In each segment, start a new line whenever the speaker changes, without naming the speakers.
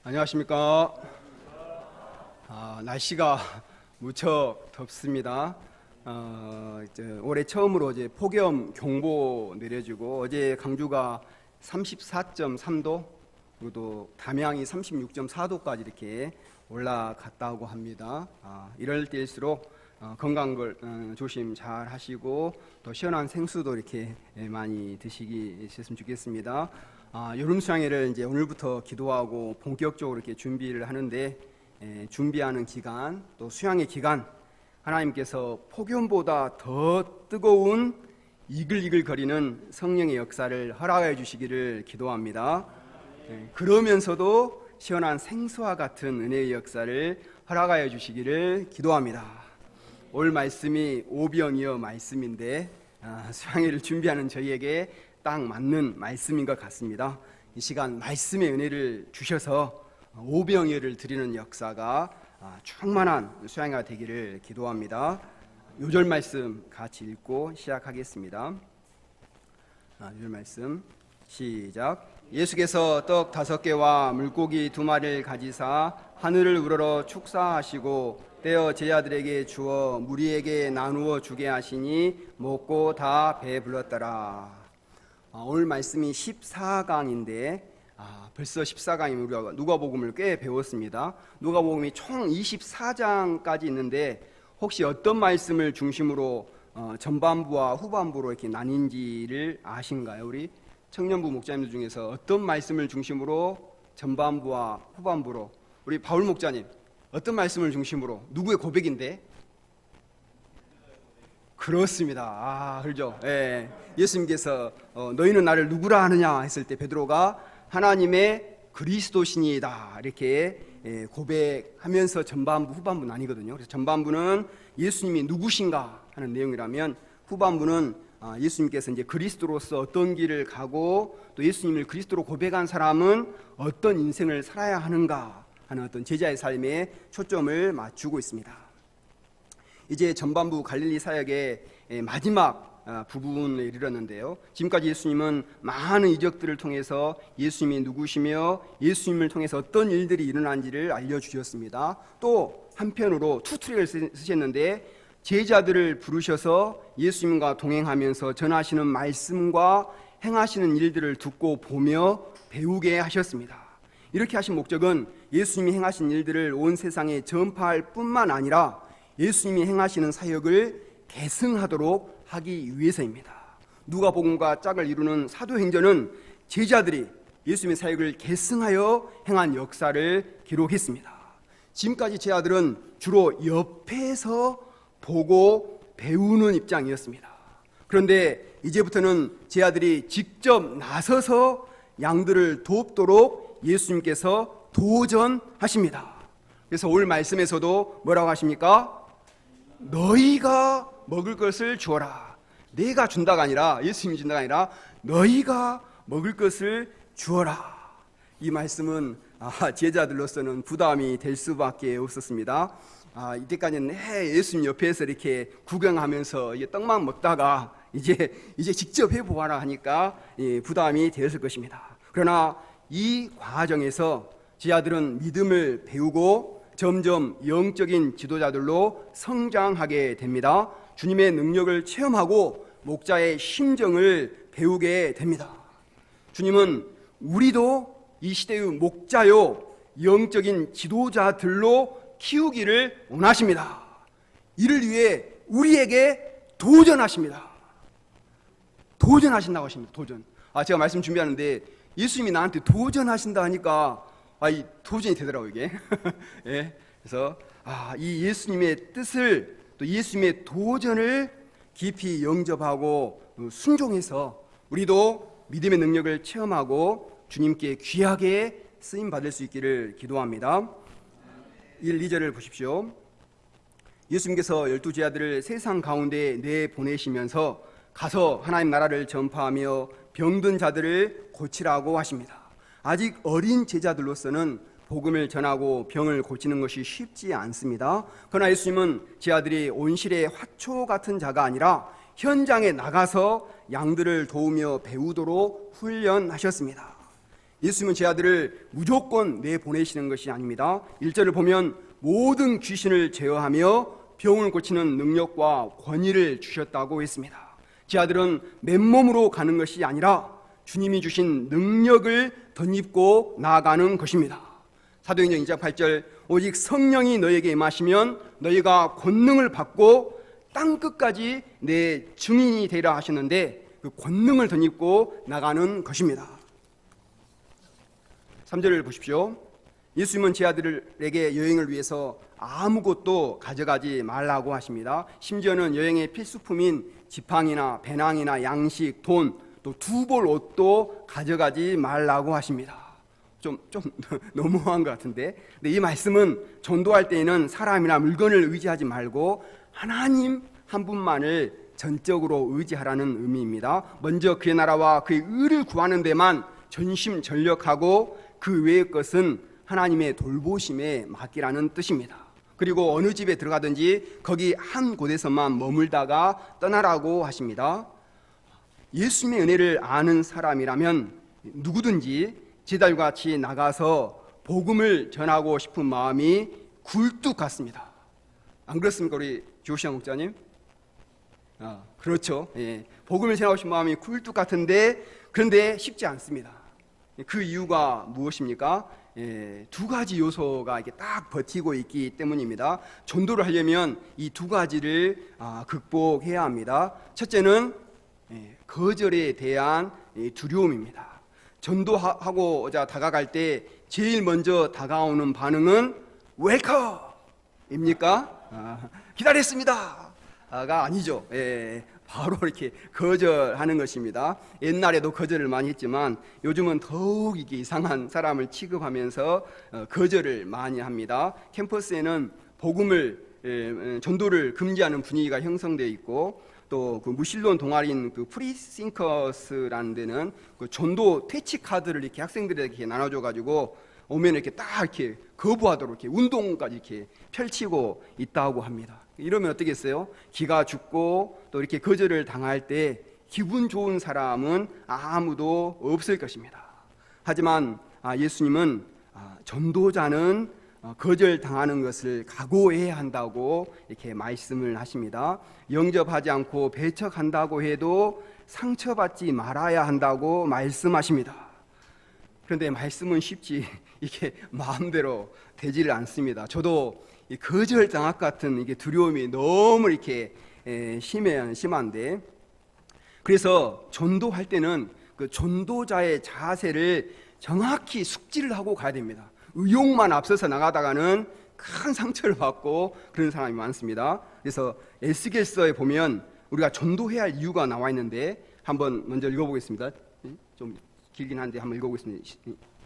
안녕하십니까. 날씨가 무척 덥습니다. 올해 처음으로 이제 폭염 경보 내려지고, 어제 강주가 34.3도, 그리고 또 담양이 36.4도까지 이렇게 올라갔다고 합니다. 이럴 때일수록 건강 조심 잘 하시고, 또 시원한 생수도 이렇게 많이 드시겠으면 좋겠습니다. 여름 수양회를 이제 오늘부터 기도하고 본격적으로 이렇게 준비를 하는데, 준비하는 기간, 또 수양의 기간, 하나님께서 폭염보다 더 뜨거운 이글이글 거리는 성령의 역사를 허락해 주시기를 기도합니다. 그러면서도 시원한 생수와 같은 은혜의 역사를 허락하여 주시기를 기도합니다. 올 말씀이 오병이어 말씀인데, 수양회를 준비하는 저희에게 딱 맞는 말씀인 것 같습니다. 이 시간 말씀의 은혜를 주셔서 오병이어를 드리는 역사가 충만한 수양회가 되기를 기도합니다. 요절 말씀 같이 읽고 시작하겠습니다. 요절 말씀 시작. 예수께서 떡 5개와 물고기 2마리를 가지사 하늘을 우러러 축사하시고 떼어 제자들에게 주어 무리에게 나누어 주게 하시니 먹고 다 배불렀더라. 오늘 말씀이 14강인데 벌써 14강이면 우리가 누가복음을 꽤 배웠습니다. 누가복음이 총 24장까지 있는데, 혹시 어떤 말씀을 중심으로 전반부와 후반부로 이렇게 나뉜지를 아신가요? 우리 청년부 목자님들 중에서 어떤 말씀을 중심으로 전반부와 후반부로, 우리 바울 목자님 어떤 말씀을 중심으로, 누구의 고백인데? 그렇습니다. 그렇죠. 예수님께서 너희는 나를 누구라 하느냐 했을 때 베드로가 하나님의 그리스도시니이다 이렇게 고백하면서 전반부 후반부는 아니거든요. 그래서 전반부는 예수님이 누구신가 하는 내용이라면, 후반부는 예수님께서 이제 그리스도로서 어떤 길을 가고, 또 예수님을 그리스도로 고백한 사람은 어떤 인생을 살아야 하는가 하는 어떤 제자의 삶에 초점을 맞추고 있습니다. 이제 전반부 갈릴리 사역의 마지막 부분에 이르렀는데요, 지금까지 예수님은 많은 이적들을 통해서 예수님이 누구시며 예수님을 통해서 어떤 일들이 일어난지를 알려주셨습니다. 또 한편으로 투트랙을 쓰셨는데, 제자들을 부르셔서 예수님과 동행하면서 전하시는 말씀과 행하시는 일들을 듣고 보며 배우게 하셨습니다. 이렇게 하신 목적은 예수님이 행하신 일들을 온 세상에 전파할 뿐만 아니라 예수님이 행하시는 사역을 계승하도록 하기 위해서입니다. 누가복음과 짝을 이루는 사도행전은 제자들이 예수님의 사역을 계승하여 행한 역사를 기록했습니다. 지금까지 제자들은 주로 옆에서 보고 배우는 입장이었습니다. 그런데 이제부터는 제자들이 직접 나서서 양들을 돕도록 예수님께서 도전하십니다. 그래서 오늘 말씀에서도 뭐라고 하십니까? 너희가 먹을 것을 주어라. 내가 준다가 아니라, 예수님이 준다가 아니라 너희가 먹을 것을 주어라. 이 말씀은 제자들로서는 부담이 될 수밖에 없었습니다. 이때까지는 예수님 옆에서 이렇게 구경하면서 떡만 먹다가 이제 직접 해보아라 하니까 부담이 되었을 것입니다. 그러나 이 과정에서 제자들은 믿음을 배우고 점점 영적인 지도자들로 성장하게 됩니다. 주님의 능력을 체험하고 목자의 심정을 배우게 됩니다. 주님은 우리도 이 시대의 목자요 영적인 지도자들로 키우기를 원하십니다. 이를 위해 우리에게 도전하십니다. 도전하신다고 하십니다. 도전. 제가 말씀 준비하는데 예수님이 나한테 도전하신다 하니까 이 도전이 되더라고요, 이게. 그래서 이 예수님의 뜻을, 또 예수님의 도전을 깊이 영접하고 순종해서 우리도 믿음의 능력을 체험하고 주님께 귀하게 쓰임 받을 수 있기를 기도합니다. 1, 2절을 보십시오. 예수님께서 12 제자들을 세상 가운데 내보내시면서 가서 하나님 나라를 전파하며 병든 자들을 고치라고 하십니다. 아직 어린 제자들로서는 복음을 전하고 병을 고치는 것이 쉽지 않습니다. 그러나 예수님은 제자들이 온실의 화초 같은 자가 아니라 현장에 나가서 양들을 도우며 배우도록 훈련하셨습니다. 예수님은 제 아들을 무조건 내보내시는 것이 아닙니다. 1절을 보면 모든 귀신을 제어하며 병을 고치는 능력과 권위를 주셨다고 했습니다. 제 아들은 맨몸으로 가는 것이 아니라 주님이 주신 능력을 덧입고 나아가는 것입니다. 사도행전 2장 8절 오직 성령이 너에게 임하시면 너희가 권능을 받고 땅끝까지 내 증인이 되리라 하셨는데 그 권능을 덧입고 나가는 것입니다. 3절을 보십시오. 예수님은 제 아들에게 여행을 위해서 아무것도 가져가지 말라고 하십니다. 심지어는 여행의 필수품인 지팡이나 배낭이나 양식, 돈, 또 두 벌 옷도 가져가지 말라고 하십니다. 좀 너무한 것 같은데, 근데 이 말씀은 전도할 때에는 사람이나 물건을 의지하지 말고 하나님 한 분만을 전적으로 의지하라는 의미입니다. 먼저 그의 나라와 그의 의를 구하는 데만 전심전력하고 그 외의 것은 하나님의 돌보심에 맡기라는 뜻입니다. 그리고 어느 집에 들어가든지 거기 한 곳에서만 머물다가 떠나라고 하십니다. 예수님의 은혜를 아는 사람이라면 누구든지 제달같이 나가서 복음을 전하고 싶은 마음이 굴뚝 같습니다. 안 그렇습니까, 우리 조시아 목자님? 그렇죠. 예. 복음을 전하고 싶은 마음이 굴뚝 같은데, 그런데 쉽지 않습니다. 그 이유가 무엇입니까? 두 가지 요소가 이렇게 딱 버티고 있기 때문입니다. 전도를 하려면 이 두 가지를 극복해야 합니다. 첫째는 거절에 대한 두려움입니다. 전도하고자 다가갈 때 제일 먼저 다가오는 반응은 웰컴입니까? 기다렸습니다가 아니죠. 바로 이렇게 거절하는 것입니다. 옛날에도 거절을 많이 했지만 요즘은 더욱 이게 이상한 사람을 취급하면서 거절을 많이 합니다. 캠퍼스에는 복음을 전도를 금지하는 분위기가 형성되어 있고, 또 그 무신론 동아리인 그 프리싱커스라는 데는 그 전도 퇴치 카드를 이렇게 학생들에게 이렇게 나눠줘 가지고 오면 이렇게 딱 이렇게 거부하도록 이렇게 운동까지 이렇게 펼치고 있다고 합니다. 이러면 어떻겠어요? 기가 죽고 또 이렇게 거절을 당할 때 기분 좋은 사람은 아무도 없을 것입니다. 하지만 예수님은 전도자는 거절당하는 것을 각오해야 한다고 이렇게 말씀을 하십니다. 영접하지 않고 배척한다고 해도 상처받지 말아야 한다고 말씀하십니다. 그런데 말씀은 쉽지 이게 마음대로 되지를 않습니다. 저도 이 거절당할 것 같은 이게 두려움이 너무 이렇게 심한데, 그래서 전도할 때는 그 전도자의 자세를 정확히 숙지를 하고 가야 됩니다. 의욕만 앞서서 나가다가는 큰 상처를 받고 그런 사람이 많습니다. 그래서 에스겔서에 보면 우리가 전도해야 할 이유가 나와 있는데 한번 먼저 읽어보겠습니다. 좀 길긴 한데 한번 읽어보겠습니다.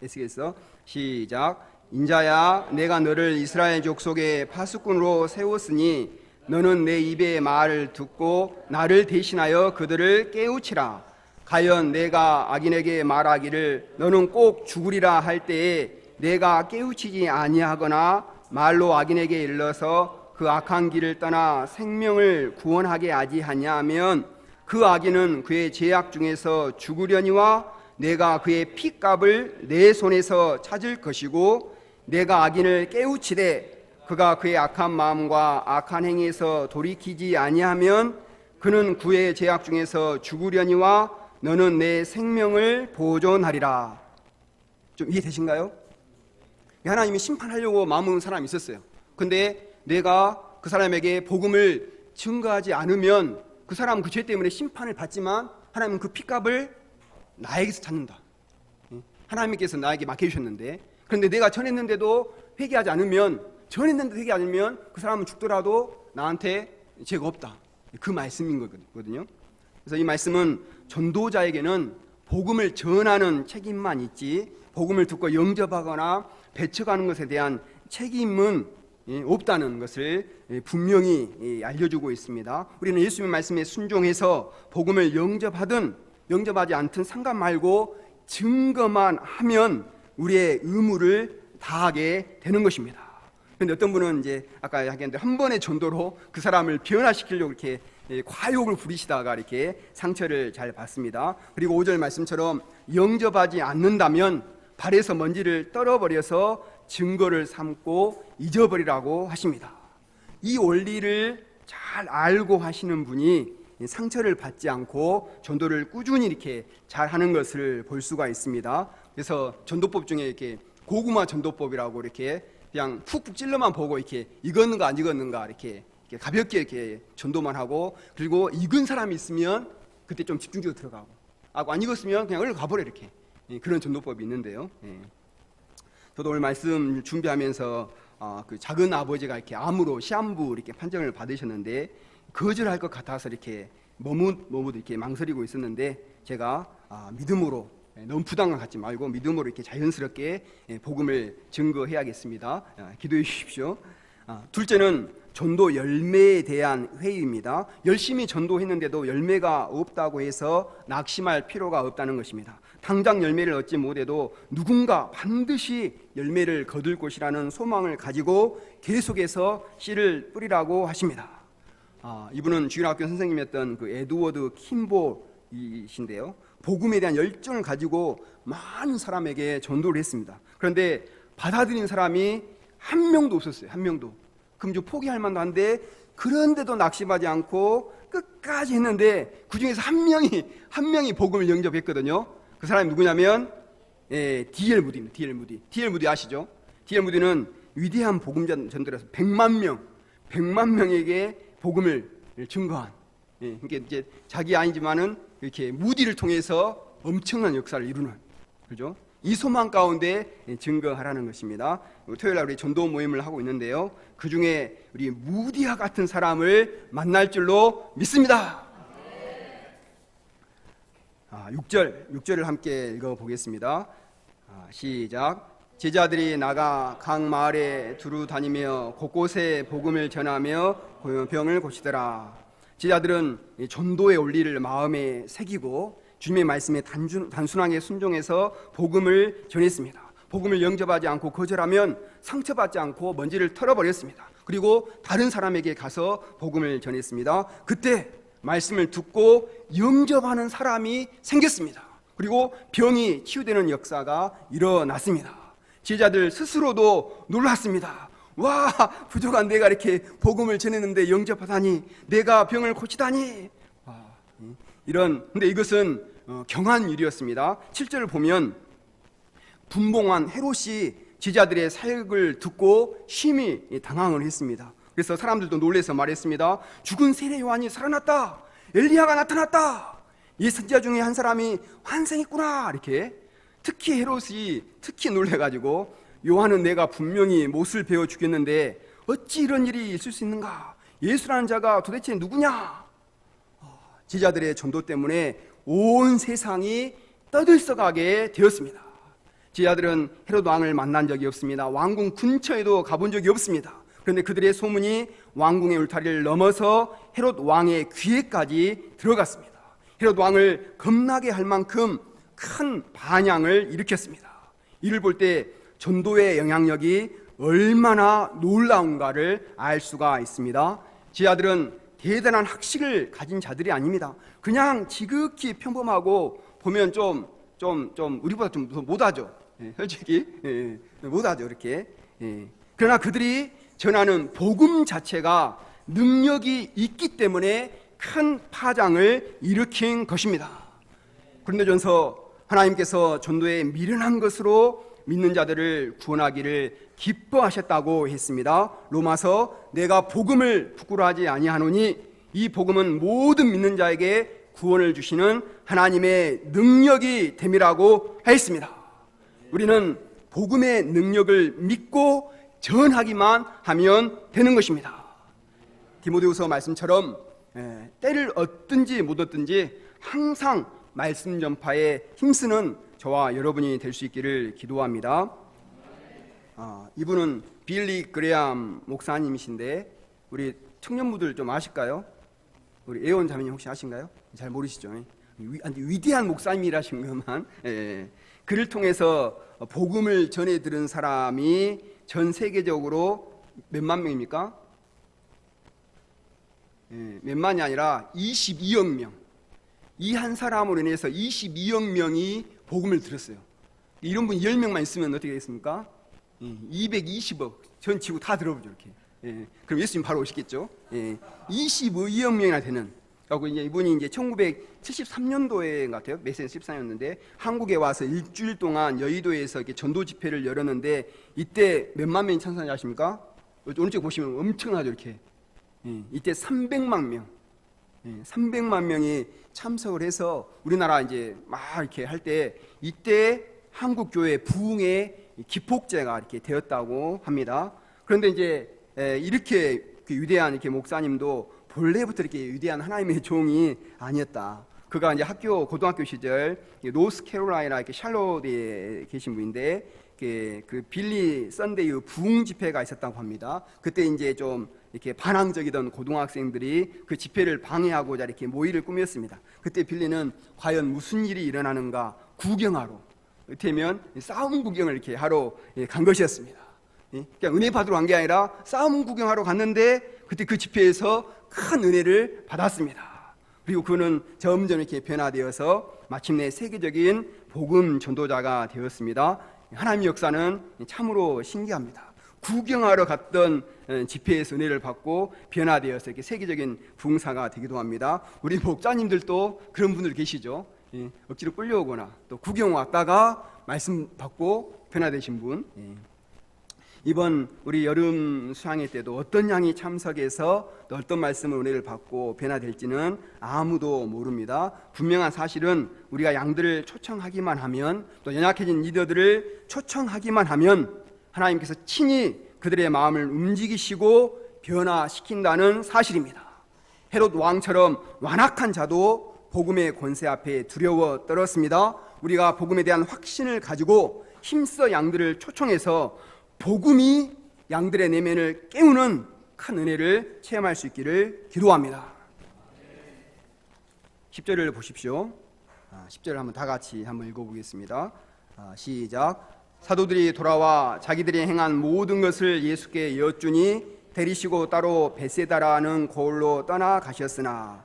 에스겔서 시작. 인자야, 내가 너를 이스라엘 족속의 파수꾼으로 세웠으니 너는 내 입의 말을 듣고 나를 대신하여 그들을 깨우치라. 가연 내가 악인에게 말하기를 너는 꼭 죽으리라 할 때에 내가 깨우치지 아니하거나 말로 악인에게 일러서 그 악한 길을 떠나 생명을 구원하게 하지 아니하면 그 악인은 그의 죄악 중에서 죽으려니와 내가 그의 핏값을 내 손에서 찾을 것이고, 내가 악인을 깨우치되 그가 그의 악한 마음과 악한 행위에서 돌이키지 아니하면 그는 그의 죄악 중에서 죽으려니와 너는 내 생명을 보존하리라. 좀 이해되신가요? 하나님이 심판하려고 마음먹은 사람이 있었어요. 근데 내가 그 사람에게 복음을 증거하지 않으면 그 사람은 그 죄 때문에 심판을 받지만 하나님은 그 핏값을 나에게서 찾는다. 하나님께서 나에게 맡겨주셨는데, 그런데 내가 전했는데도 회개하지 않으면, 그 사람은 죽더라도 나한테 죄가 없다. 그 말씀인 거거든요. 그래서 이 말씀은 전도자에게는 복음을 전하는 책임만 있지 복음을 듣고 영접하거나 배척하는 것에 대한 책임은 없다는 것을 분명히 알려주고 있습니다. 우리는 예수님의 말씀에 순종해서 복음을 영접하든 영접하지 않든 상관 말고 증거만 하면 우리의 의무를 다하게 되는 것입니다. 그런데 어떤 분은 이제 아까 하겠는데 한 번의 전도로 그 사람을 변화시키려고 이렇게 과욕을 부리시다가 이렇게 상처를 잘 받습니다. 그리고 5절 말씀처럼 영접하지 않는다면 발에서 먼지를 떨어버려서 증거를 삼고 잊어버리라고 하십니다. 이 원리를 잘 알고 하시는 분이 상처를 받지 않고 전도를 꾸준히 이렇게 잘 하는 것을 볼 수가 있습니다. 그래서 전도법 중에 이렇게 고구마 전도법이라고 이렇게 그냥 푹푹 찔러만 보고 이렇게 익었는가 안 익었는가 이렇게 가볍게 이렇게 전도만 하고, 그리고 익은 사람이 있으면 그때 좀 집중적으로 들어가고, 안 익었으면 그냥 얼른 가버려 이렇게. 그런 전도법이 있는데요. 저도 오늘 말씀 준비하면서 그 작은 아버지가 이렇게 암으로 시한부 이렇게 판정을 받으셨는데 거절할 것 같아서 이렇게 머뭇 이렇게 망설이고 있었는데, 제가 믿음으로, 너무 부담감 갖지 말고 믿음으로 이렇게 자연스럽게 복음을 증거해야겠습니다. 기도해 주십시오. 둘째는 전도 열매에 대한 회의입니다. 열심히 전도했는데도 열매가 없다고 해서 낙심할 필요가 없다는 것입니다. 당장 열매를 얻지 못해도 누군가 반드시 열매를 거둘 것이라는 소망을 가지고 계속해서 씨를 뿌리라고 하십니다. 이분은 주일학교 선생님이었던 그 에드워드 킴볼이신데요, 복음에 대한 열정을 가지고 많은 사람에게 전도를 했습니다. 그런데 받아들인 사람이 한 명도 없었어요. 한 명도. 그럼 좀 포기할 만도 한데, 그런데도 낙심하지 않고 끝까지 했는데 그 중에서 한 명이 복음을 영접했거든요. 그 사람이 누구냐면 D.L. 무디입니다. D.L. 무디 아시죠? D.L. 무디는 위대한 복음 전도라서 100만 명에게 복음을 증거한, 그러니까 이제 자기 아니지만은 이렇게 무디를 통해서 엄청난 역사를 이루는, 그죠? 이 소망 가운데 증거하라는 것입니다. 토요일 날 우리 전도 모임을 하고 있는데요, 그 중에 우리 무디와 같은 사람을 만날 줄로 믿습니다. 6절을 함께 읽어보겠습니다. 시작. 제자들이 나가 각 마을에 두루 다니며 곳곳에 복음을 전하며 병을 고치더라. 제자들은 전도의 원리를 마음에 새기고 주님의 말씀에 단순하게 순종해서 복음을 전했습니다. 복음을 영접하지 않고 거절하면 상처받지 않고 먼지를 털어버렸습니다. 그리고 다른 사람에게 가서 복음을 전했습니다. 그때 말씀을 듣고 영접하는 사람이 생겼습니다. 그리고 병이 치유되는 역사가 일어났습니다. 제자들 스스로도 놀랐습니다. 와, 부족한 내가 이렇게 복음을 전했는데 영접하다니, 내가 병을 고치다니. 근데 이것은 경한 일이었습니다. 7절을 보면 분봉한 헤롯이 제자들의 사역을 듣고 심히 당황을 했습니다. 그래서 사람들도 놀라서 말했습니다. 죽은 세례 요한이 살아났다. 엘리야가 나타났다. 이 선지자 중에 한 사람이 환생했구나. 이렇게 특히 헤롯이 놀래가지고, 요한은 내가 분명히 못을 베어 죽였는데 어찌 이런 일이 있을 수 있는가? 예수라는 자가 도대체 누구냐? 제자들의 전도 때문에 온 세상이 떠들썩하게 되었습니다. 제자들은 헤롯 왕을 만난 적이 없습니다. 왕궁 근처에도 가본 적이 없습니다. 그런데 그들의 소문이 왕궁의 울타리를 넘어서 헤롯 왕의 귀에까지 들어갔습니다. 헤롯 왕을 겁나게 할 만큼 큰 반향을 일으켰습니다. 이를 볼 때 전도의 영향력이 얼마나 놀라운가를 알 수가 있습니다. 제자들은 대단한 학식을 가진 자들이 아닙니다. 그냥 지극히 평범하고, 보면 좀 우리보다 좀 못하죠. 솔직히 못하죠, 이렇게. 그러나 그들이 전하는 복음 자체가 능력이 있기 때문에 큰 파장을 일으킨 것입니다. 고린도전서 하나님께서 전도에 미련한 것으로 믿는 자들을 구원하기를 기뻐하셨다고 했습니다. 로마서 내가 복음을 부끄러워하지 아니하노니 이 복음은 모든 믿는 자에게 구원을 주시는 하나님의 능력이 됨이라고 하였습니다. 우리는 복음의 능력을 믿고 전하기만 하면 되는 것입니다. 디모데후서 말씀처럼 때를 얻든지 못 얻든지 항상 말씀 전파에 힘쓰는 저와 여러분이 될 수 있기를 기도합니다. 이분은 빌리 그레암 목사님이신데 우리 청년부들 좀 아실까요? 우리 애원 자매님 혹시 아신가요? 잘 모르시죠? 위대한 목사님이라신 것만. 그를 통해서 복음을 전해 들은 사람이 전 세계적으로 몇만 명입니까? 몇만이 아니라 22억 명. 이 한 사람으로 인해서 22억 명이 복음을 들었어요. 이런 분 10명만 있으면 어떻게 되겠습니까? 220억 전 지구 다 들어보죠 이렇게. 그럼 예수님 바로 오시겠죠. 22억 명이나 되는. 그리고 이제 이분이 이제 1973년도에 같아요. 메센 14년인데 한국에 와서 일주일 동안 여의도에서 이렇게 전도 집회를 열었는데 이때 몇만 명이 참석하지 아십니까? 오른쪽 보시면 엄청나죠 이렇게. 이때 300만 명, 300만 명이 참석을 해서 우리나라 이제 막 이렇게 할 때 이때 한국 교회 부흥의 기폭제가 이렇게 되었다고 합니다. 그런데 이제 이렇게 그 위대한 이렇게 목사님도 본래부터 이렇게 위대한 하나님의 종이 아니었다. 그가 이제 고등학교 시절 노스캐롤라이나 이렇게 샬롯에 계신 분인데 그 빌리 썬데이 부흥 집회가 있었다고 합니다. 그때 이제 좀 이렇게 반항적이던 고등학생들이 그 집회를 방해하고자 이렇게 모의를 꾸몄습니다. 그때 빌리는 과연 무슨 일이 일어나는가 구경하러, 이를테면 싸움 구경을 이렇게 하러 간 것이었습니다. 그냥 은혜 받으러 간 게 아니라 싸움 구경하러 갔는데 그때 그 집회에서 큰 은혜를 받았습니다. 그리고 그는 점점 이렇게 변화되어서 마침내 세계적인 복음 전도자가 되었습니다. 하나님의 역사는 참으로 신기합니다. 구경하러 갔던 집회에서 은혜를 받고 변화되어서 이렇게 세계적인 부흥사가 되기도 합니다. 우리 목자님들도 그런 분들 계시죠. 억지로 끌려오거나 또 구경 왔다가 말씀 받고 변화되신 분. 이번 우리 여름 수양회 때도 어떤 양이 참석해서 또 어떤 말씀을 은혜를 받고 변화될지는 아무도 모릅니다. 분명한 사실은 우리가 양들을 초청하기만 하면, 또 연약해진 리더들을 초청하기만 하면 하나님께서 친히 그들의 마음을 움직이시고 변화시킨다는 사실입니다. 헤롯 왕처럼 완악한 자도 복음의 권세 앞에 두려워 떨었습니다. 우리가 복음에 대한 확신을 가지고 힘써 양들을 초청해서 복음이 양들의 내면을 깨우는 큰 은혜를 체험할 수 있기를 기도합니다. 10절을 보십시오. 10절을 한번 다 같이 한번 읽어보겠습니다. 시작. 사도들이 돌아와 자기들이 행한 모든 것을 예수께 여쭈니 데리시고 따로 베세다라는 고을로 떠나가셨으나,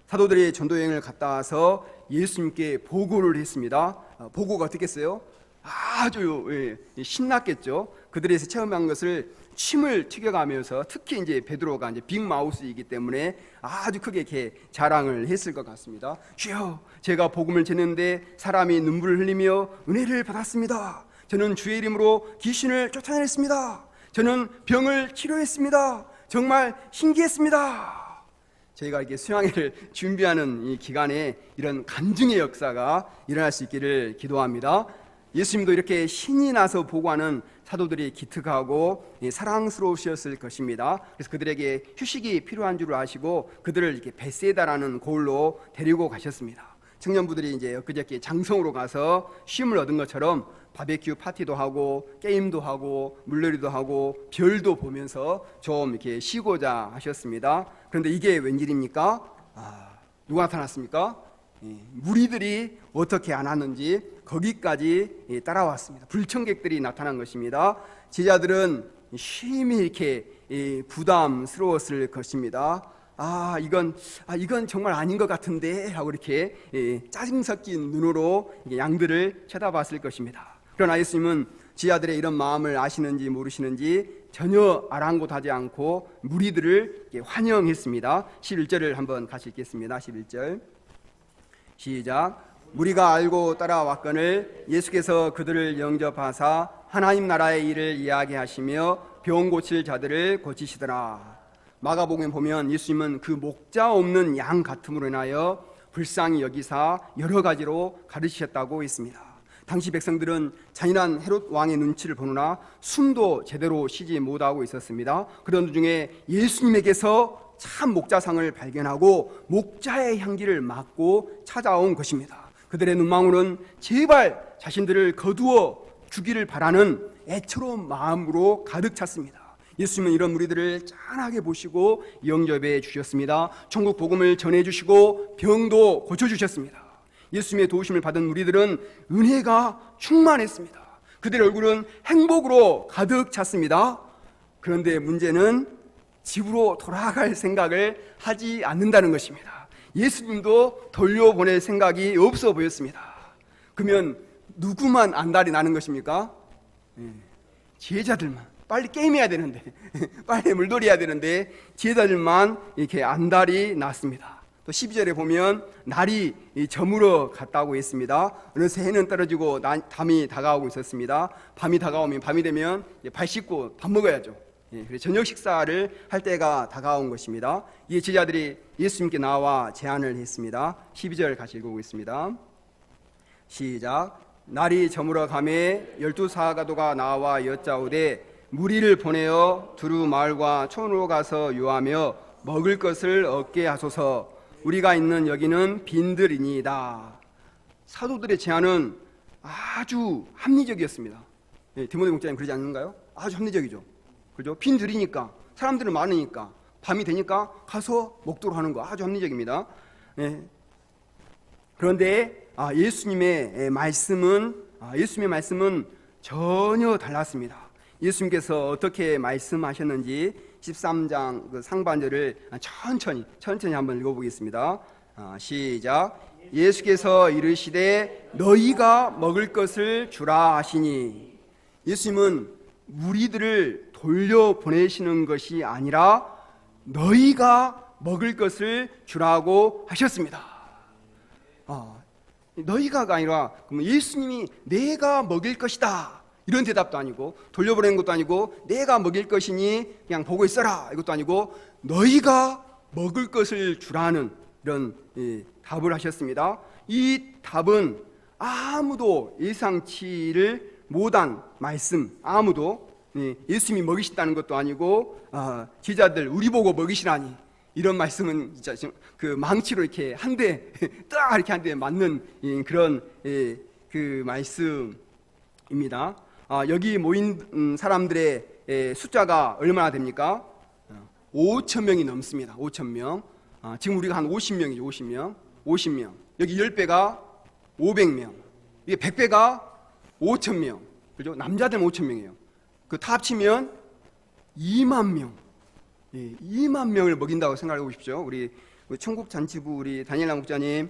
사도들이 전도여행을 갔다 와서 예수님께 보고를 했습니다. 보고가 어떻겠어요? 아주 신났겠죠. 그들이 체험한 것을 침을 튀겨가면서, 특히 이제 베드로가 이제 빅마우스이기 때문에 아주 크게 이렇게 자랑을 했을 것 같습니다. 주여, 제가 복음을 전했는데 사람이 눈물을 흘리며 은혜를 받았습니다. 저는 주의 이름으로 귀신을 쫓아냈습니다. 저는 병을 치료했습니다. 정말 신기했습니다. 저희가 이렇게 수양회를 준비하는 이 기간에 이런 간증의 역사가 일어날 수 있기를 기도합니다. 예수님도 이렇게 신이 나서 보고하는 사도들이 기특하고 사랑스러우셨을 것입니다. 그래서 그들에게 휴식이 필요한 줄 아시고 그들을 이렇게 베세다라는 고을로 데리고 가셨습니다. 청년부들이 이제 엊그저께 장성으로 가서 쉼을 얻은 것처럼 바베큐 파티도 하고 게임도 하고 물놀이도 하고 별도 보면서 좀 이렇게 쉬고자 하셨습니다. 그런데 이게 웬일입니까? 누가 나타났습니까? 무리들이 어떻게 안 왔는지 거기까지 따라왔습니다. 불청객들이 나타난 것입니다. 제자들은 심히 이렇게 부담스러웠을 것입니다. 이건 정말 아닌 것 같은데 하고 이렇게 짜증 섞인 눈으로 양들을 쳐다봤을 것입니다. 그러나 예수님은 제자들의 이런 마음을 아시는지 모르시는지 전혀 아랑곳하지 않고 무리들을 환영했습니다. 11절을 한번 같이 읽겠습니다. 11절 시작. 무리가 알고 따라왔거늘 예수께서 그들을 영접하사 하나님 나라의 일을 이야기하시며 병 고칠 자들을 고치시더라. 마가복음에 보면 예수님은 그 목자 없는 양 같음으로 인하여 불쌍히 여기사 여러 가지로 가르치셨다고 했습니다. 당시 백성들은 잔인한 헤롯 왕의 눈치를 보느라 숨도 제대로 쉬지 못하고 있었습니다. 그런 중에 예수님에게서 참 목자상을 발견하고 목자의 향기를 맡고 찾아온 것입니다. 그들의 눈망울은 제발 자신들을 거두어 주기를 바라는 애처로운 마음으로 가득 찼습니다. 예수님은 이런 무리들을 짠하게 보시고 영접해 주셨습니다. 천국 복음을 전해주시고 병도 고쳐주셨습니다. 예수님의 도우심을 받은 무리들은 은혜가 충만했습니다. 그들의 얼굴은 행복으로 가득 찼습니다. 그런데 문제는 집으로 돌아갈 생각을 하지 않는다는 것입니다. 예수님도 돌려보낼 생각이 없어 보였습니다. 그러면 누구만 안달이 나는 것입니까? 제자들만. 빨리 게임해야 되는데 빨리 물놀이 해야 되는데 제자들만 이렇게 안달이 났습니다. 또 12절에 보면 날이 저물어 갔다고 했습니다. 어느새 해는 떨어지고 밤이 다가오고 있었습니다. 밤이 다가오면 밤이 되면 발 씻고 밥 먹어야죠. 그래서 저녁 식사를 할 때가 다가온 것입니다. 이 제자들이 예수님께 나와 제안을 했습니다. 12절 같이 읽어보겠습니다. 시작. 날이 저물어 가매 12 사가도가 나와 여짜오되 무리를 보내어 두루 마을과 촌으로 가서 유하며 먹을 것을 얻게 하소서. 우리가 있는 여기는 빈들이니이다. 사도들의 제안은 아주 합리적이었습니다. 디모데 목사님 그러지 않는가요? 아주 합리적이죠. 그죠? 빈들이니까, 사람들은 많으니까, 밤이 되니까 가서 먹도록 하는 거 아주 합리적입니다. 그런데 예수님의 말씀은 전혀 달랐습니다. 예수님께서 어떻게 말씀하셨는지 13장 그 상반절을 천천히 한번 읽어보겠습니다. 시작. 예수께서 이르시되 너희가 먹을 것을 주라 하시니. 예수님은 무리들을 돌려보내시는 것이 아니라 너희가 먹을 것을 주라고 하셨습니다. 너희가가 아니라 예수님이 내가 먹일 것이다 이런 대답도 아니고, 돌려보내는 것도 아니고, 내가 먹일 것이니 그냥 보고 있어라 이것도 아니고, 너희가 먹을 것을 주라는 이런 답을 하셨습니다. 이 답은 아무도 예상치를 못한 말씀, 아무도 예수님이 먹이신다는 것도 아니고, 제자들 우리 보고 먹이시라니, 이런 말씀은 진짜 그 망치로 이렇게 한 대 딱 이렇게 한 대 맞는 그런 그 말씀입니다. 여기 모인 사람들의 숫자가 얼마나 됩니까? 5,000명이 넘습니다. 5,000명. 지금 우리가 한 50명이죠. 50명. 여기 10배가 500명. 이게 100배가 5,000명. 그죠? 남자들은 5,000명이에요. 그 다 합치면 2만 명. 2만 명을 먹인다고 생각해 보십시오. 우리 천국잔치부 우리 다니엘라 목자님,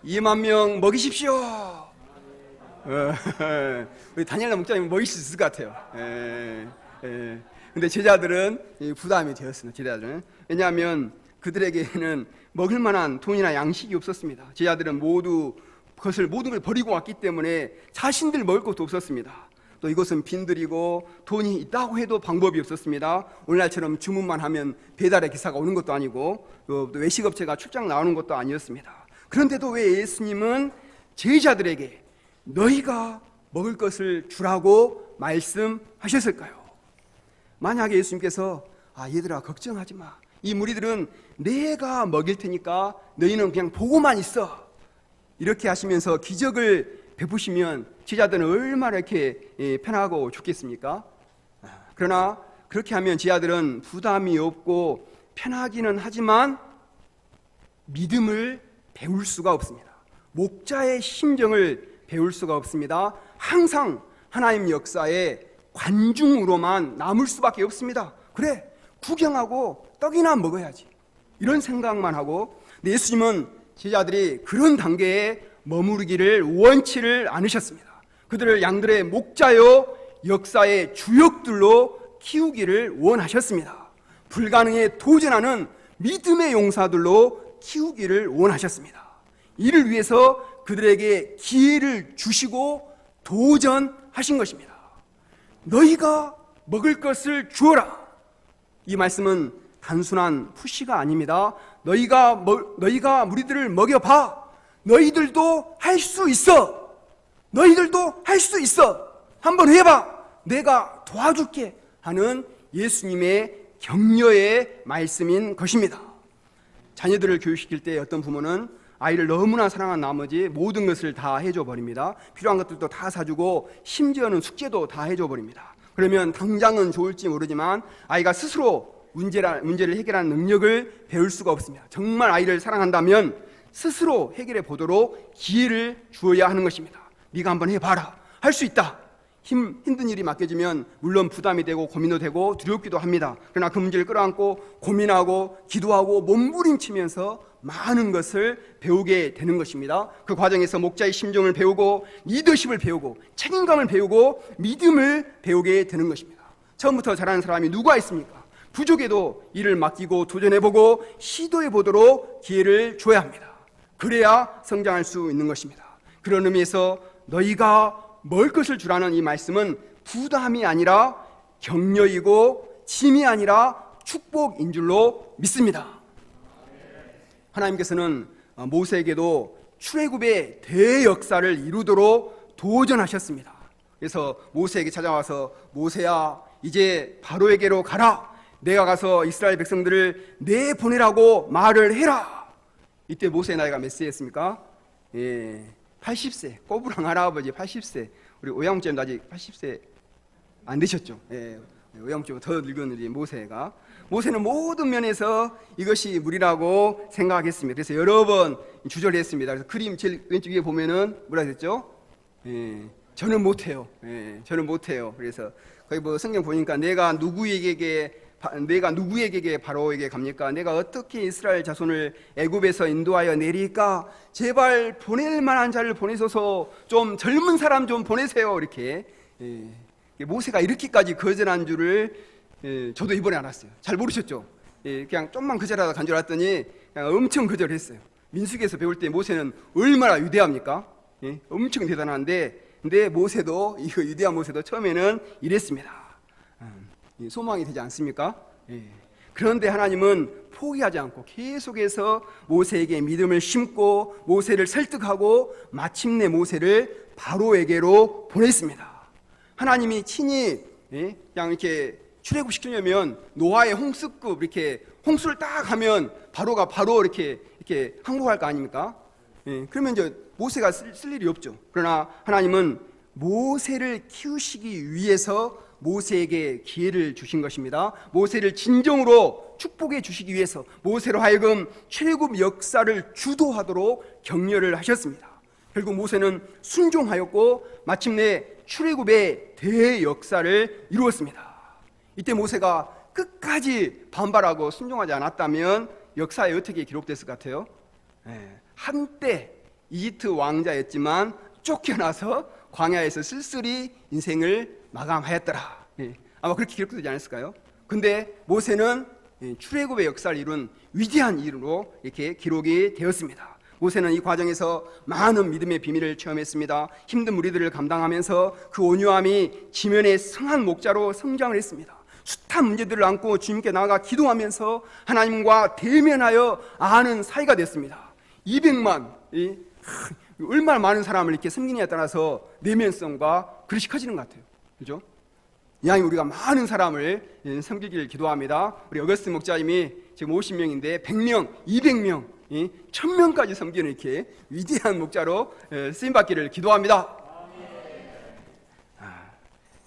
2만 명 먹이십시오. 우리 다니엘라 목자님 먹이실 수 있을 것 같아요. 근데 제자들은 부담이 되었습니다. 제자들은. 왜냐하면 그들에게는 먹을 만한 돈이나 양식이 없었습니다. 제자들은 모든 걸 버리고 왔기 때문에 자신들 먹을 것도 없었습니다. 또 이곳은 빈들이고 돈이 있다고 해도 방법이 없었습니다. 오늘날처럼 주문만 하면 배달의 기사가 오는 것도 아니고, 또 외식업체가 출장 나오는 것도 아니었습니다. 그런데도 왜 예수님은 제자들에게 너희가 먹을 것을 주라고 말씀하셨을까요? 만약에 예수님께서 얘들아 걱정하지 마, 이 무리들은 내가 먹일 테니까 너희는 그냥 보고만 있어, 이렇게 하시면서 기적을 베푸시면 제자들은 얼마나 이렇게 편하고 좋겠습니까? 그러나 그렇게 하면 제자들은 부담이 없고 편하기는 하지만 믿음을 배울 수가 없습니다. 목자의 심정을 배울 수가 없습니다. 항상 하나님 역사의 관중으로만 남을 수밖에 없습니다. 그래, 구경하고 떡이나 먹어야지, 이런 생각만 하고. 근데 예수님은 제자들이 그런 단계에 머무르기를 원치를 않으셨습니다. 그들을 양들의 목자요 역사의 주역들로 키우기를 원하셨습니다. 불가능에 도전하는 믿음의 용사들로 키우기를 원하셨습니다. 이를 위해서 그들에게 기회를 주시고 도전하신 것입니다. 너희가 먹을 것을 주어라. 이 말씀은 단순한 푸시가 아닙니다. 너희가 무리들을 먹여봐. 너희들도 할 수 있어. 너희들도 할 수 있어. 한번 해봐. 내가 도와줄게 하는 예수님의 격려의 말씀인 것입니다. 자녀들을 교육시킬 때 어떤 부모는 아이를 너무나 사랑한 나머지 모든 것을 다 해줘 버립니다. 필요한 것들도 다 사주고 심지어는 숙제도 다 해줘 버립니다. 그러면 당장은 좋을지 모르지만 아이가 스스로 문제를 해결하는 능력을 배울 수가 없습니다. 정말 아이를 사랑한다면 스스로 해결해 보도록 기회를 주어야 하는 것입니다. 네가 한번 해봐라. 할 수 있다. 힘든 일이 맡겨지면 물론 부담이 되고 고민도 되고 두렵기도 합니다. 그러나 그 문제를 끌어안고 고민하고 기도하고 몸부림치면서 많은 것을 배우게 되는 것입니다. 그 과정에서 목자의 심정을 배우고 리더십을 배우고 책임감을 배우고 믿음을 배우게 되는 것입니다. 처음부터 잘하는 사람이 누가 있습니까? 부족해도 일을 맡기고 도전해보고 시도해보도록 기회를 줘야 합니다. 그래야 성장할 수 있는 것입니다. 그런 의미에서 너희가 먹을 것을 주라는 이 말씀은 부담이 아니라 격려이고 짐이 아니라 축복인 줄로 믿습니다. 하나님께서는 모세에게도 출애굽의 대역사를 이루도록 도전하셨습니다. 그래서 모세에게 찾아와서 모세야 이제 바로에게로 가라. 내가 가서 이스라엘 백성들을 내보내라고 말을 해라. 이때 모세의 나이가 몇 세였습니까? 80세. 꼬부랑 할아버지 80세. 우리 오양무쌤도 아직 80세 안 되셨죠? 오양무쌤보다 더 늙은 우리 모세가. 모세는 모든 면에서 이것이 무리라고 생각했습니다. 그래서 여러 번 주저를 했습니다. 그래서 그림 제일 왼쪽 위에 보면은 뭐라 했죠? 저는 못해요. 저는 못해요. 그래서 거기 뭐 성경 보니까 내가 누구에게 바로에게 갑니까? 내가 어떻게 이스라엘 자손을 애굽에서 인도하여 내릴까? 제발 보낼 만한 자를 보내소서. 좀 젊은 사람 좀 보내세요. 이렇게 모세가 이렇게까지 거절한 줄을 저도 이번에 알았어요. 잘 모르셨죠? 그냥 좀만 거절하다 간 줄 알았더니 그냥 엄청 거절했어요. 민수기에서 배울 때 모세는 얼마나 위대합니까? 엄청 대단한데, 근데 모세도 이 위대한 모세도 처음에는 이랬습니다. 소망이 되지 않습니까? 그런데 하나님은 포기하지 않고 계속해서 모세에게 믿음을 심고 모세를 설득하고 마침내 모세를 바로에게로 보냈습니다. 하나님이 친히 그냥 이렇게 출애굽시키려면 노아의 홍수급 이렇게 홍수를 딱 하면 바로가 바로 이렇게 항복할 거 아닙니까? 그러면 이제 모세가 쓸 일이 없죠. 그러나 하나님은 모세를 키우시기 위해서 모세에게 기회를 주신 것입니다. 모세를 진정으로 축복해 주시기 위해서 모세로 하여금 출애굽 역사를 주도하도록 격려를 하셨습니다. 결국 모세는 순종하였고 마침내 출애굽의 대역사를 이루었습니다. 이때 모세가 끝까지 반발하고 순종하지 않았다면 역사에 어떻게 기록됐을 것 같아요? 한때 이집트 왕자였지만 쫓겨나서 광야에서 쓸쓸히 인생을 마감하였더라. 아마 그렇게 기록되지 않았을까요? 근데 모세는 출애굽의 역사를 이룬 위대한 일으로 이렇게 기록이 되었습니다. 모세는 이 과정에서 많은 믿음의 비밀을 체험했습니다. 힘든 무리들을 감당하면서 그 온유함이 지면의 성한 목자로 성장을 했습니다. 숱한 문제들을 안고 주님께 나아가 기도하면서 하나님과 대면하여 아는 사이가 됐습니다. 200만 얼마나 많은 사람을 이렇게 섬기느냐에 따라서 내면성과 그릇이 커지는 것 같아요. 그죠? 이왕 우리가 많은 사람을 섬기기를 기도합니다. 우리 어거스트 목자님이 지금 50명인데 100명, 200명, 1000명까지 섬기는 이렇게 위대한 목자로 쓰임받기를 기도합니다.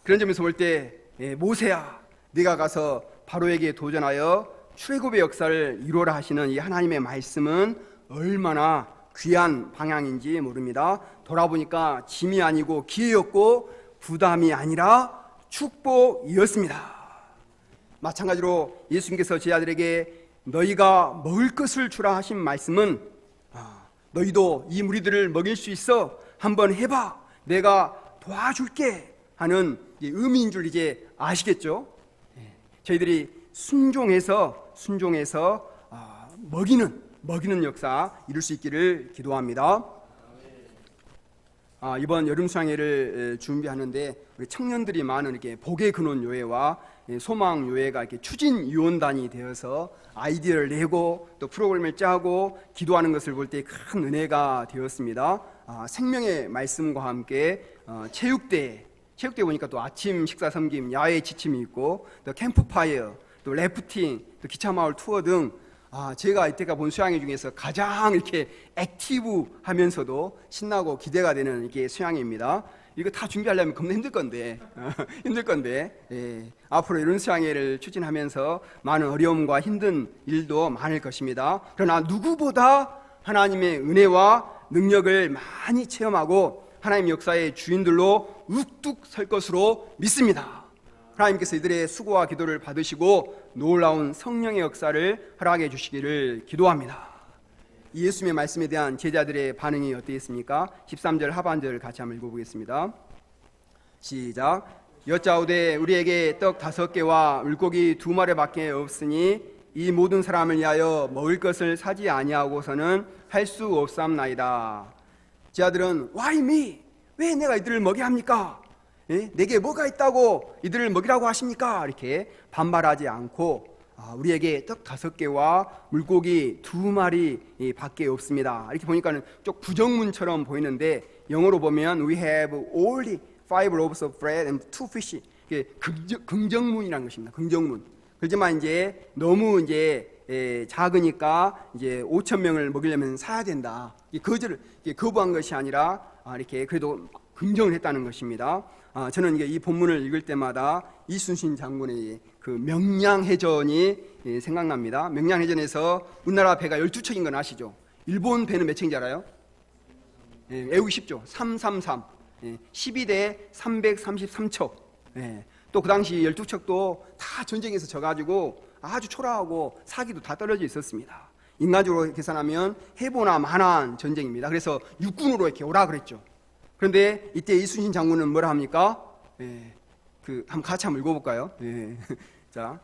그런 점에서 볼 때 모세야 네가 가서 바로에게 도전하여 출애굽의 역사를 이루어라 하시는 이 하나님의 말씀은 얼마나 귀한 방향인지 모릅니다. 돌아보니까 짐이 아니고 기회였고 부담이 아니라 축복이었습니다. 마찬가지로 예수님께서 제 아들에게 너희가 먹을 것을 주라 하신 말씀은 너희도 이 무리들을 먹일 수 있어 한번 해봐 내가 도와줄게 하는 의미인 줄 이제 아시겠죠? 저희들이 순종해서 먹이는 역사 이룰 수 있기를 기도합니다. 이번 여름 수양회를 준비하는데 우리 청년들이 많은 이렇게 복의 근원 요회와 소망 요회가 이렇게 추진 유원단이 되어서 아이디어를 내고 또 프로그램을 짜고 기도하는 것을 볼 때 큰 은혜가 되었습니다. 생명의 말씀과 함께 체육대 보니까 또 아침 식사 섬김, 야외 지침이 있고 또 캠프파이어, 또 래프팅, 또 기차마을 투어 등 제가 이때가 본 수양회 중에서 가장 이렇게 액티브하면서도 신나고 기대가 되는 이게 수양회입니다. 이거 다 준비하려면 겁나 힘들 건데 앞으로 이런 수양회를 추진하면서 많은 어려움과 힘든 일도 많을 것입니다. 그러나 누구보다 하나님의 은혜와 능력을 많이 체험하고 하나님 역사의 주인들로 우뚝 설 것으로 믿습니다. 하나님께서 이들의 수고와 기도를 받으시고 놀라운 성령의 역사를 허락해 주시기를 기도합니다. 이 예수님의 말씀에 대한 제자들의 반응이 어땠습니까? 13절 하반절을 같이 한번 읽어보겠습니다. 시작. 여짜오되 우리에게 떡 5개와 물고기 2마리밖에 없으니 이 모든 사람을 위하여 먹을 것을 사지 아니하고서는 할 수 없사옵나이다. 제자들은 Why me? 왜 내가 이들을 먹게 합니까? 내게 뭐가 있다고 이들을 먹이라고 하십니까? 이렇게 반발하지 않고 우리에게 떡 5개와 물고기 2마리 밖에 없습니다. 이렇게 보니까 좀 부정문처럼 보이는데 영어로 보면 We have only 5 loaves of bread and 2 fish. 긍정문이라는 것입니다. 긍정문. 그렇지만 이제 너무 이제 작으니까 이제 5천 명을 먹이려면 사야 된다. 거부한 것이 아니라 이렇게 그래도 긍정을 했다는 것입니다. 저는 이 본문을 읽을 때마다 이순신 장군의 그 명량해전이 생각납니다. 명량해전에서 우리나라 배가 12척인 건 아시죠? 일본 배는 몇 척인지 알아요? 외우기 쉽죠. 333. 12대 333척. 또 그 당시 12척도 다 전쟁에서 져가지고 아주 초라하고 사기도 다 떨어져 있었습니다. 인간적으로 계산하면 해보나 마나한 전쟁입니다. 그래서 육군으로 이렇게 오라 그랬죠. 그런데 이때 이순신 장군은 뭐라 합니까? 한번 같이 한번 읽어볼까요? 자,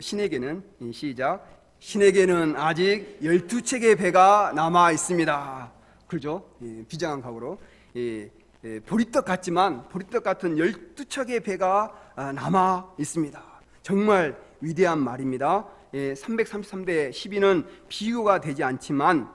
신에게는 시작. 신에게는 아직 12척의 배가 남아 있습니다. 그렇죠? 비장한 각오로. 보리떡 같지만 보리떡 같은 12척의 배가 남아 있습니다. 정말 위대한 말입니다. 333대 12는 비교가 되지 않지만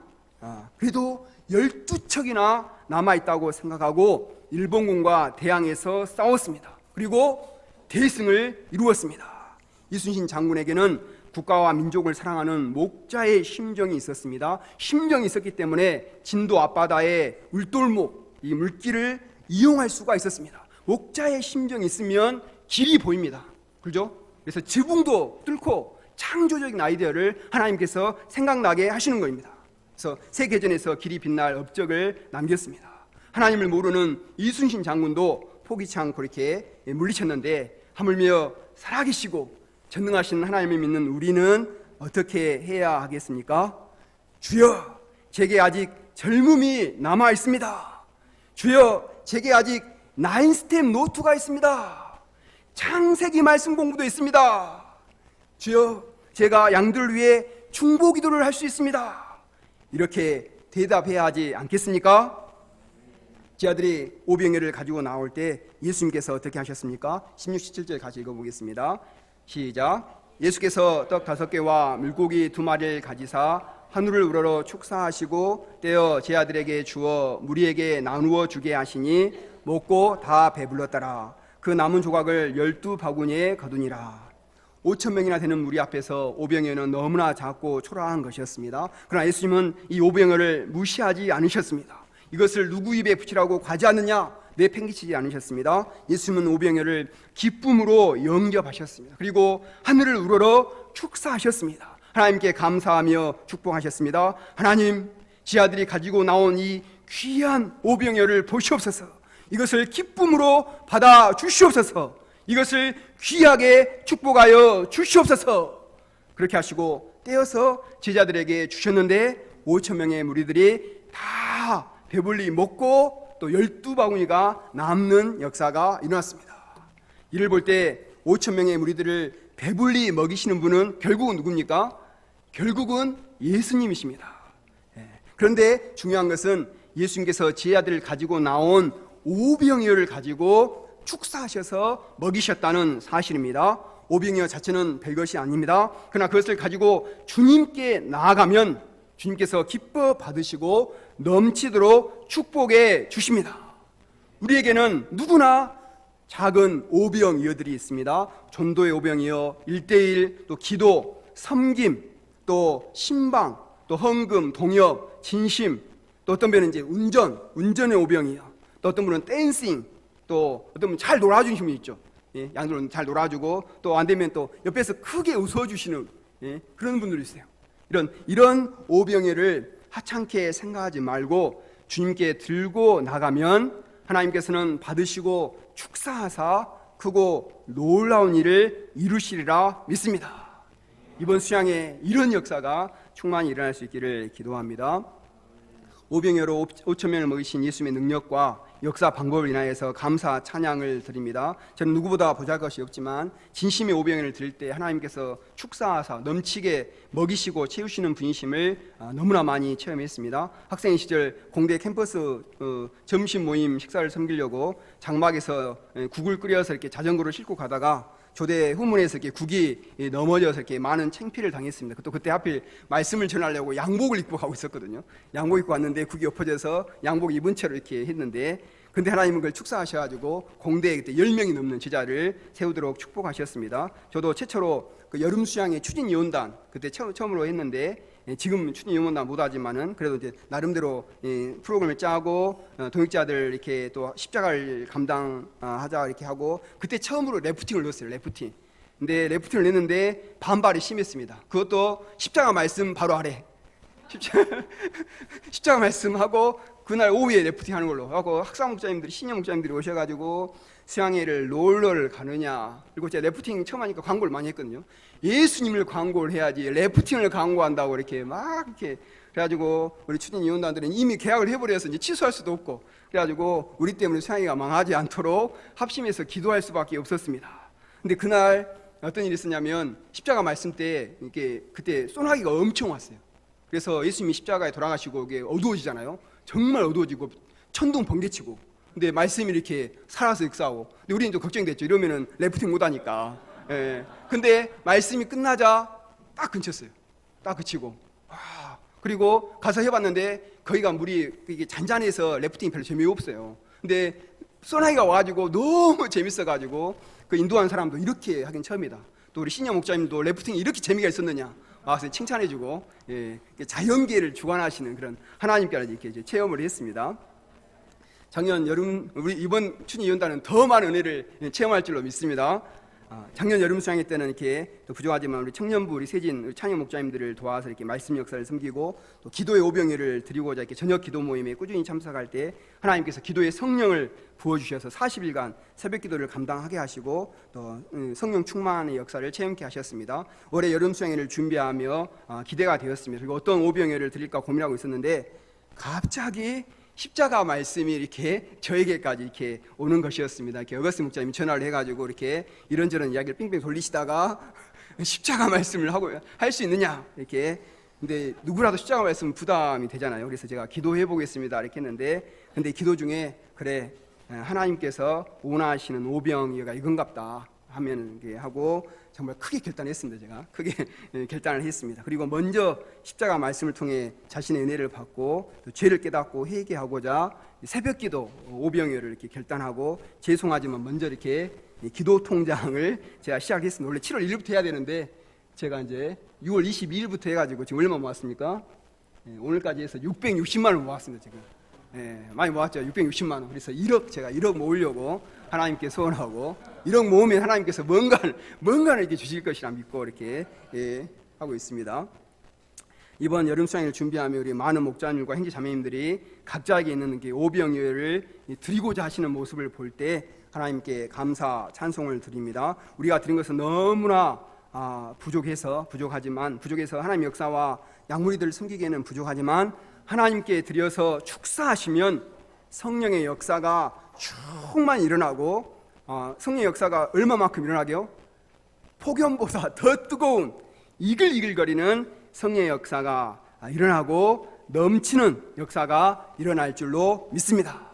그래도 12척이나 남아있다고 생각하고 일본군과 대항해서 싸웠습니다. 그리고 대승을 이루었습니다. 이순신 장군에게는 국가와 민족을 사랑하는 목자의 심정이 있었습니다. 심정이 있었기 때문에 진도 앞바다의 울돌목, 이 물길을 이용할 수가 있었습니다. 목자의 심정이 있으면 길이 보입니다. 그죠? 그래서 지붕도 뚫고 창조적인 아이디어를 하나님께서 생각나게 하시는 겁니다. 그래서 세계전에서 길이 빛날 업적을 남겼습니다. 하나님을 모르는 이순신 장군도 포기치 않고 이렇게 물리쳤는데 하물며 살아계시고 전능하신 하나님을 믿는 우리는 어떻게 해야 하겠습니까? 주여, 제게 아직 젊음이 남아 있습니다. 주여, 제게 아직 9스텝 노트가 있습니다. 창세기 말씀 공부도 있습니다. 주여, 제가 양들을 위해 중보 기도를 할 수 있습니다. 이렇게 대답해야 하지 않겠습니까? 제자들이 오병이어를 가지고 나올 때 예수님께서 어떻게 하셨습니까? 16, 17절 같이 읽어보겠습니다. 시작. 예수께서 떡 5개와 물고기 2마리를 가지사 하늘을 우러러 축사하시고 떼어 제자들에게 주어 무리에게 나누어 주게 하시니 먹고 다 배불렀더라. 그 남은 조각을 12바구니에 거두니라. 5천 명이나 되는 무리 앞에서 오병이어는 너무나 작고 초라한 것이었습니다. 그러나 예수님은 이 오병이어를 무시하지 않으셨습니다. 이것을 누구 입에 붙이라고 과제하느냐 내팽개치지 않으셨습니다. 예수님은 오병이어를 기쁨으로 영접하셨습니다. 그리고 하늘을 우러러 축사하셨습니다. 하나님께 감사하며 축복하셨습니다. 하나님, 지 아들이 가지고 나온 이 귀한 오병이어를 보시옵소서. 이것을 기쁨으로 받아 주시옵소서. 이것을 귀하게 축복하여 주시옵소서. 그렇게 하시고 떼어서 제자들에게 주셨는데 5천 명의 무리들이 다 배불리 먹고 또 12바구니가 남는 역사가 일어났습니다. 이를 볼 때 5천 명의 무리들을 배불리 먹이시는 분은 결국은 누굽니까? 결국은 예수님이십니다. 그런데 중요한 것은 예수님께서 제자들을 가지고 나온 오병이어를 가지고 축사하셔서 먹이셨다는 사실입니다. 오병이어 자체는 별것이 아닙니다. 그러나 그것을 가지고 주님께 나아가면 주님께서 기뻐 받으시고 넘치도록 축복해 주십니다. 우리에게는 누구나 작은 오병이어들이 있습니다. 전도의 오병이어, 1:1, 또 기도, 섬김, 또 신방, 또 헌금, 동역, 진심, 또 어떤 분은 이제 운전의 오병이어, 또 어떤 분은 댄싱, 또 어떤 분은 잘 놀아주는 분이 있죠. 양들은 잘 놀아주고 또 안 되면 또 옆에서 크게 웃어주시는 그런 분들이 있어요. 이런 오병이어를 하찮게 생각하지 말고 주님께 들고 나가면 하나님께서는 받으시고 축사하사 크고 놀라운 일을 이루시리라 믿습니다. 이번 수양에 이런 역사가 충만히 일어날 수 있기를 기도합니다. 오병이어로 5천 명을 먹이신 예수님의 능력과 역사 방법을 인하여서 감사 찬양을 드립니다. 저는 누구보다 보잘것이 없지만 진심의 오병이어를 드릴 때 하나님께서 축사하사 넘치게 먹이시고 채우시는 분이심을 너무나 많이 체험했습니다. 학생 시절 공대 캠퍼스 점심 모임 식사를 섬기려고 장막에서 국을 끓여서 이렇게 자전거를 싣고 가다가 교대 후문에서 이렇게 국이 넘어져서 이렇게 많은 창피를 당했습니다. 또 그때 하필 말씀을 전하려고 양복을 입고 가고 있었거든요. 양복 입고 왔는데 국이 엎어져서 양복 입은 채로 이렇게 했는데, 근데 하나님은 그걸 축사하셔가지고 공대에 그때 10명이 넘는 제자를 세우도록 축복하셨습니다. 저도 최초로 그 여름 수양의 추진 예언단 그때 처음으로 했는데, 지금 추진 예언단 못하지만은 그래도 이제 나름대로 프로그램을 짜고 동역자들 이렇게 또 십자가를 감당하자 이렇게 하고, 그때 처음으로 래프팅을 넣었어요. 래프팅. 근데 래프팅을 냈는데 반발이 심했습니다. 그것도 십자가 말씀 바로 아래. 십자가 말씀하고 그날 오후에 래프팅 하는 걸로 하고, 학사 목사님들이 신임 목사님들이 오셔가지고 수양회를 롤러를 가느냐, 그리고 제가 래프팅 처음 하니까 광고를 많이 했거든요. 예수님을 광고를 해야지 래프팅을 광고한다고 이렇게 막 이렇게 그래가지고 우리 추진 위원단들은 이미 계약을 해버려서 이제 취소할 수도 없고, 그래가지고 우리 때문에 수양회가 망하지 않도록 합심해서 기도할 수밖에 없었습니다. 근데 그날 어떤 일이 있었냐면 십자가 말씀 때 이렇게 그때 소나기가 엄청 왔어요. 그래서 예수님이 십자가에 돌아가시고 이게 어두워지잖아요. 정말 어두워지고 천둥 번개치고, 근데 말씀이 이렇게 살아서 역사하고, 근데 우리는 좀 걱정됐죠. 이러면은 래프팅 못하니까. 근데 말씀이 끝나자 딱 그쳤어요. 딱 그치고, 그리고 가서 해봤는데 거기가 물이 이게 잔잔해서 래프팅이 별로 재미없어요. 근데 소나기가 와가지고 너무 재밌어가지고 그 인도하는 사람도 이렇게 하긴 처음이다. 또 우리 신영 목자님도 래프팅이 이렇게 재미가 있었느냐 와서 칭찬해주고, 자연계를 주관하시는 그런 하나님께 이렇게 이제 체험을 했습니다. 작년 여름, 우리 이번 추진위원단은 더 많은 은혜를 체험할 줄로 믿습니다. 작년 여름 수양회 때는 이렇게 또 부족하지만 우리 청년부, 우리 세진, 우리 찬영 목자님들을 도와서 이렇게 말씀 역사를 섬기고, 또 기도의 오병이어를 드리고자 이렇게 저녁 기도 모임에 꾸준히 참석할 때 하나님께서 기도의 성령을 부어주셔서 40일간 새벽 기도를 감당하게 하시고, 또 성령 충만의 역사를 체험케 하셨습니다. 올해 여름 수양회를 준비하며 기대가 되었습니다. 그리고 어떤 오병이어를 드릴까 고민하고 있었는데, 갑자기 십자가 말씀이 이렇게 저에게까지 이렇게 오는 것이었습니다. 이렇게 어거스틴 목사님이 전화를 해가지고 이렇게 이런저런 이야기를 빙빙 돌리시다가 십자가 말씀을 하고 할 수 있느냐 이렇게. 근데 누구라도 십자가 말씀은 부담이 되잖아요. 그래서 제가 기도해 보겠습니다 이렇게 했는데, 근데 기도 중에 그래 하나님께서 원하시는 오병이어가 이건갑다 하면 이렇게 하고 정말 크게 결단했습니다. 제가 크게 결단을 했습니다. 그리고 먼저 십자가 말씀을 통해 자신의 은혜를 받고 또 죄를 깨닫고 회개하고자 새벽기도 오병이어를 이렇게 결단하고, 죄송하지만 먼저 이렇게 기도 통장을 제가 시작했습니다. 원래 7월 1일부터 해야 되는데 제가 이제 6월 22일부터 해가지고 지금 얼마 모았습니까? 오늘까지 해서 660만 원 모았습니다. 지금 많이 모았죠. 660만 원. 그래서 제가 1억 모으려고 하나님께 소원하고, 1억 모으면 하나님께서 뭔가를 이렇게 주실 것이라 믿고 이렇게 하고 있습니다. 이번 여름 수양회를 준비하며 우리 많은 목자님과 형제 자매님들이 각자에게 있는 오병이어를 드리고자 하시는 모습을 볼 때 하나님께 감사 찬송을 드립니다. 우리가 드린 것은 너무나 부족해서 하나님의 역사와 약무리들을 섬기기에는 부족하지만, 하나님께 드려서 축사하시면 성령의 역사가 충만히 일어나고, 성령의 역사가 얼마만큼 일어나게요? 폭염보다 더 뜨거운 이글이글거리는 성령의 역사가 일어나고 넘치는 역사가 일어날 줄로 믿습니다.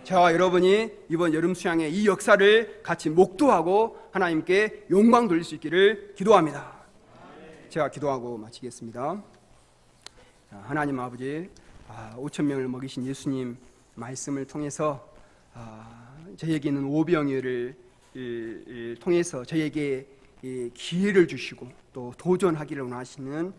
저와 여러분이 이번 여름 수양에 이 역사를 같이 목도하고 하나님께 영광 돌릴 수 있기를 기도합니다. 제가 기도하고 마치겠습니다. 하나님 아버지, 5천 명을 먹이신 예수님 말씀을 통해서 저에게 있는 오병이어를 통해서 저에게 기회를 주시고 또 도전하기를 원하시는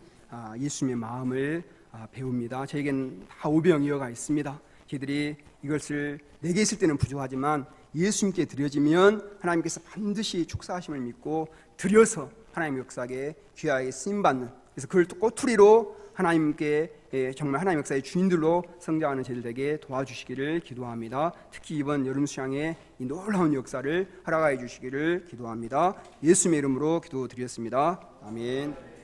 예수님의 마음을 배웁니다. 저에게는 다 오병이어가 있습니다. 저희들이 이것을 내게 있을 때는 부족하지만 예수님께 드려지면 하나님께서 반드시 축사하심을 믿고 드려서 하나님의 역사에 귀하게 쓰임받는 그래서 그걸 또 꼬투리로 하나님께 정말 하나님 역사의 주인들로 성장하는 저희들 되게 도와주시기를 기도합니다. 특히 이번 여름 수양의 이 놀라운 역사를 허락하여 주시기를 기도합니다. 예수님의 이름으로 기도드리겠습니다. 아멘.